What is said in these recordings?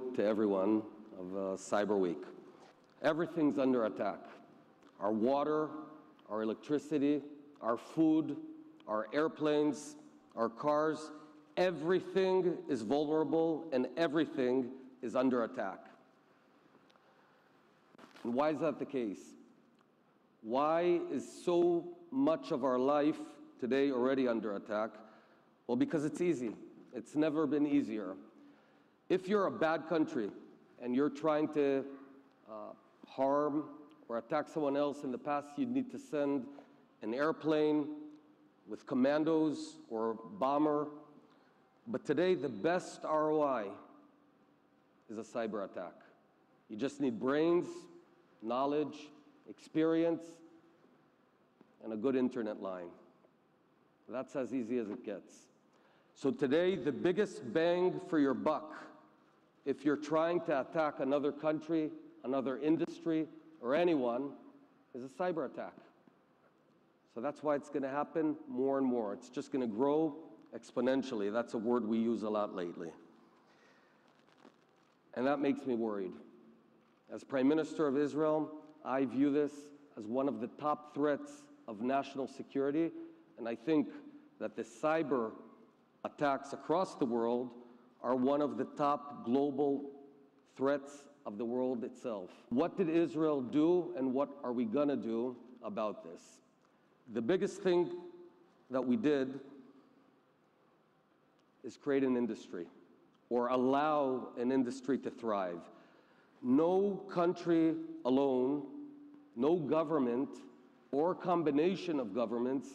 morning to everyone of Cyber Week. Everything's under attack. Our water, our electricity, our food, our airplanes, our cars, everything is vulnerable and everything is under attack. And why is that the case? Why is so much of our life today already under attack? Well, because it's easy. It's never been easier. If you're a bad country and you're trying to harm or attack someone else, in the past you'd need to send an airplane with commandos or bomber. But today the best ROI is a cyber attack. You just need brains, knowledge, experience, and a good internet line. That's as easy as it gets. So today, the biggest bang for your buck, if you're trying to attack another country, another industry, or anyone, is a cyber attack. So that's why it's going to happen more and more. It's just going to grow exponentially. That's a word we use a lot lately. And that makes me worried. As Prime Minister of Israel, I view this as one of the top threats of national security, and I think that the cyber attacks across the world are one of the top global threats of the world itself. What did Israel do and what are we gonna do about this? The biggest thing that we did is create an industry or allow an industry to thrive. No country alone, no government or combination of governments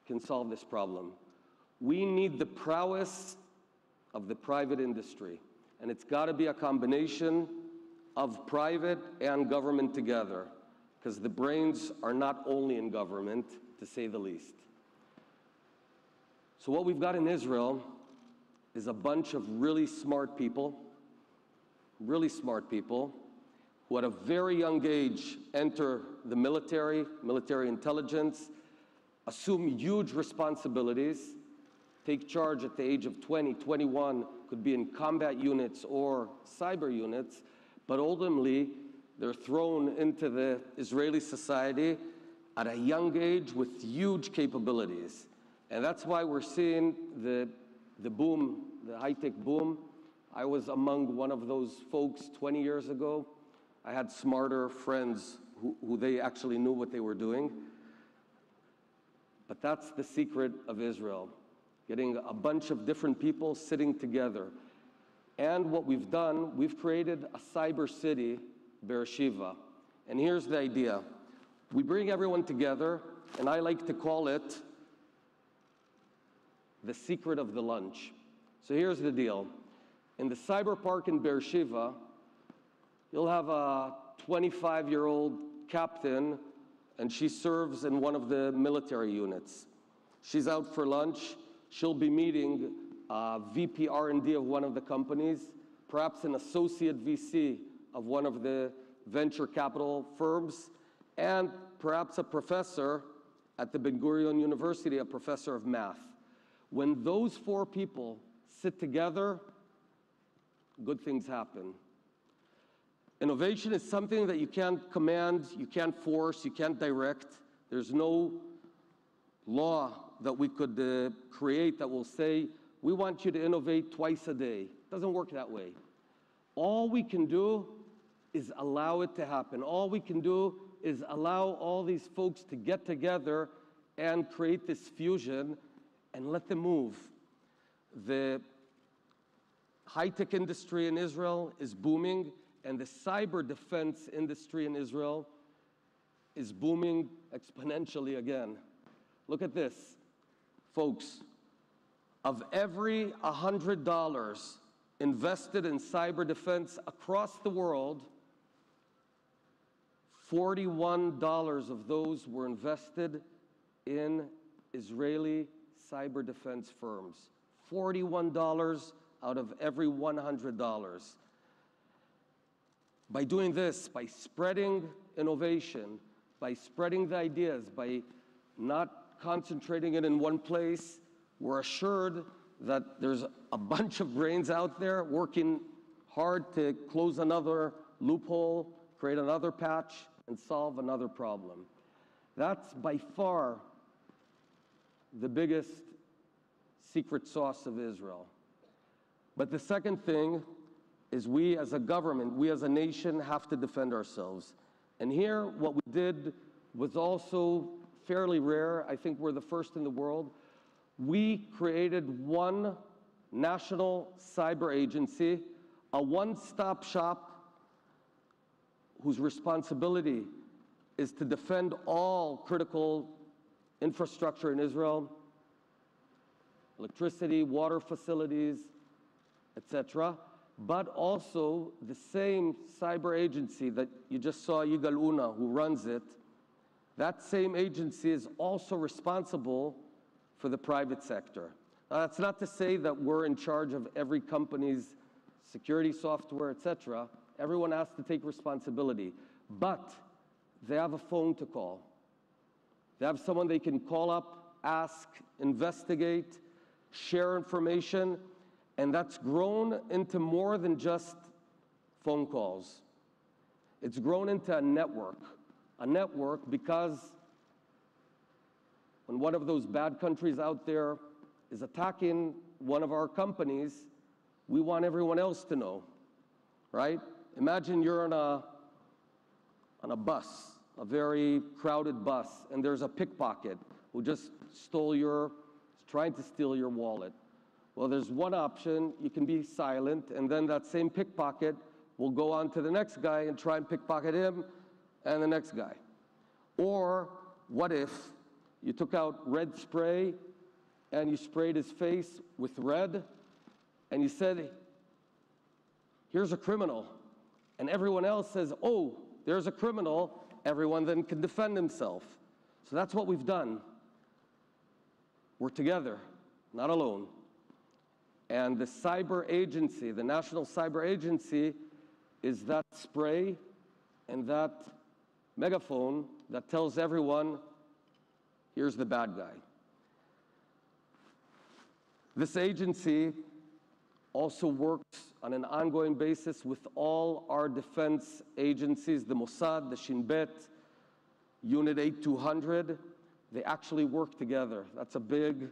can solve this problem. We need the prowess of the private industry, and it's got to be a combination of private and government together, because the brains are not only in government, to say the least. So what we've got in Israel is a bunch of really smart people who at a very young age enter the military intelligence, assume huge responsibilities, take charge at the age of 20, 21, could be in combat units or cyber units, but ultimately they're thrown into the Israeli society at a young age with huge capabilities. And that's why we're seeing the boom, the high-tech boom. I was among one of those folks 20 years ago. I had smarter friends who they actually knew what they were doing. But that's the secret of Israel, getting a bunch of different people sitting together. And what we've done, we've created a cyber city, Beersheba. And here's the idea. We bring everyone together, and I like to call it the secret of the lunch. So here's the deal. In the cyber park in Beersheba, you'll have a 25-year-old captain, and she serves in one of the military units. She's out for lunch. She'll be meeting VP R&D of one of the companies, perhaps an associate VC of one of the venture capital firms, and perhaps a professor at the Ben Gurion University, a professor of math. When those four people sit together, good things happen. Innovation is something that you can't command, you can't force, you can't direct. There's no law that we could create that will say, we want you to innovate twice a day. It doesn't work that way. All we can do is allow it to happen. All we can do is allow all these folks to get together and create this fusion and let them move. The high-tech industry in Israel is booming, and the cyber defense industry in Israel is booming exponentially again. Look at this, folks. Of every $100 invested in cyber defense across the world, $41 of those were invested in Israeli cyber defense firms. $41 out of every $100. By doing this, by spreading innovation, by spreading the ideas, by not concentrating it in one place, we're assured that there's a bunch of brains out there working hard to close another loophole, create another patch, and solve another problem. That's by far the biggest secret sauce of Israel. But the second thing is we as a government, we as a nation have to defend ourselves. And here, what we did was also fairly rare. I think we're the first in the world. We created one national cyber agency, a one-stop shop whose responsibility is to defend all critical infrastructure in Israel, electricity, water facilities, etc. But also the same cyber agency that you just saw, Yigal Una, who runs it, that same agency is also responsible for the private sector. Now, that's not to say that we're in charge of every company's security software, etc. Everyone has to take responsibility. But they have a phone to call. They have someone they can call up, ask, investigate, share information, and that's grown into more than just phone calls. It's grown into a network because when one of those bad countries out there is attacking one of our companies, we want everyone else to know, right? Imagine you're on a bus, a very crowded bus, and there's a pickpocket who just trying to steal your wallet. Well, there's one option. You can be silent, and then that same pickpocket will go on to the next guy and try and pickpocket him and the next guy. Or what if you took out red spray and you sprayed his face with red and you said, here's a criminal, and everyone else says, oh, there's a criminal, everyone then can defend himself. So that's what we've done. We're together, not alone. And the cyber agency, the National Cyber Agency, is that spray and that megaphone that tells everyone, here's the bad guy. This agency also works on an ongoing basis with all our defense agencies, the Mossad, the Shin Bet, Unit 8200. They actually work together. That's a big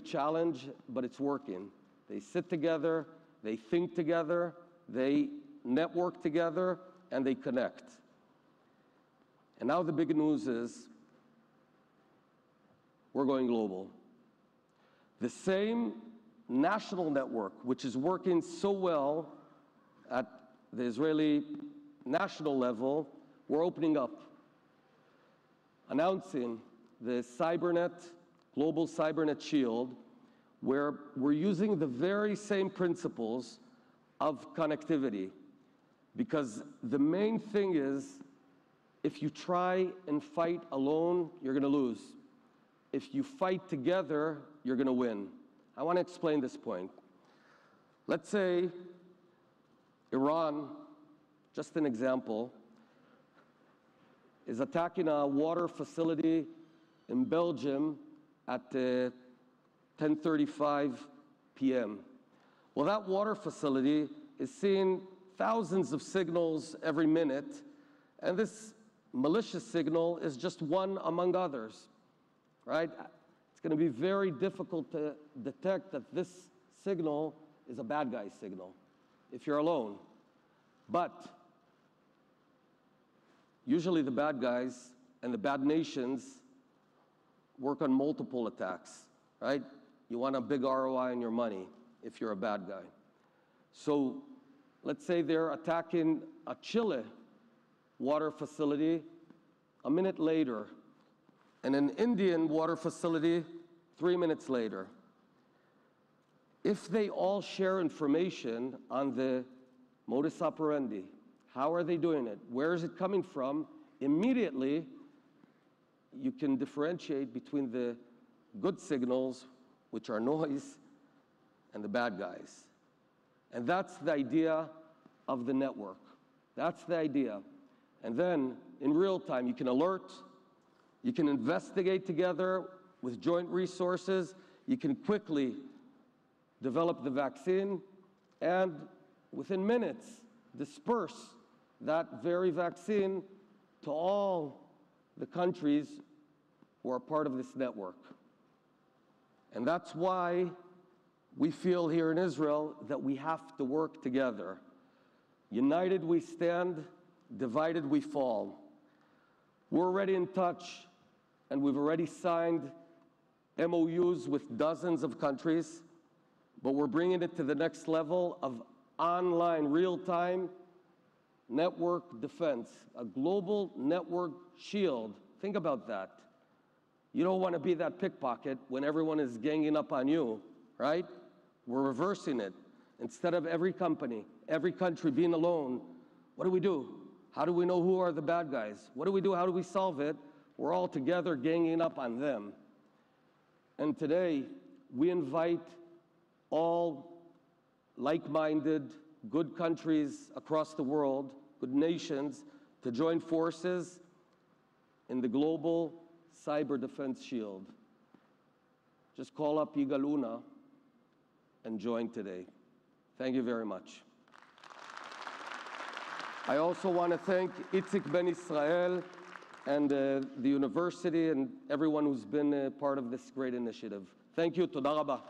challenge, but it's working. They sit together, they think together, they network together, and they connect. And now the big news is we're going global. The same national network, which is working so well at the Israeli national level, we're opening up, announcing the CyberNet, Global CyberNet Shield, where we're using the very same principles of connectivity. Because the main thing is, if you try and fight alone, you're going to lose. If you fight together, you're going to win. I want to explain this point. Let's say Iran, just an example, is attacking a water facility in Belgium at 10:35 p.m. Well, that water facility is seeing thousands of signals every minute, and this malicious signal is just one among others, right? It's going to be very difficult to detect that this signal is a bad guy signal if you're alone. But usually the bad guys and the bad nations work on multiple attacks, right? You want a big ROI on your money if you're a bad guy. So let's say they're attacking a Chile water facility a minute later, and an Indian water facility 3 minutes later. If they all share information on the modus operandi, how are they doing it? Where is it coming from? Immediately, you can differentiate between the good signals, which are noise, and the bad guys. And that's the idea of the network. That's the idea. And then, in real time, you can alert, you can investigate together with joint resources, you can quickly develop the vaccine, and within minutes, disperse that very vaccine to all the countries who are part of this network. And that's why we feel here in Israel that we have to work together. United we stand, divided we fall. We're already in touch, and we've already signed MOUs with dozens of countries, but we're bringing it to the next level of online, real-time network defense, a global network shield. Think about that. You don't want to be that pickpocket when everyone is ganging up on you, right? We're reversing it. Instead of every company, every country being alone, what do? How do we know who are the bad guys? What do we do? How do we solve it? We're all together ganging up on them. And today, we invite all like-minded, good countries across the world, good nations, to join forces in the global cyber defense shield. Just call up Yigal Una and join today. Thank you very much. I also want to thank Itzik Ben Israel and the university and everyone who's been a part of this great initiative. Thank you. Toda rabah.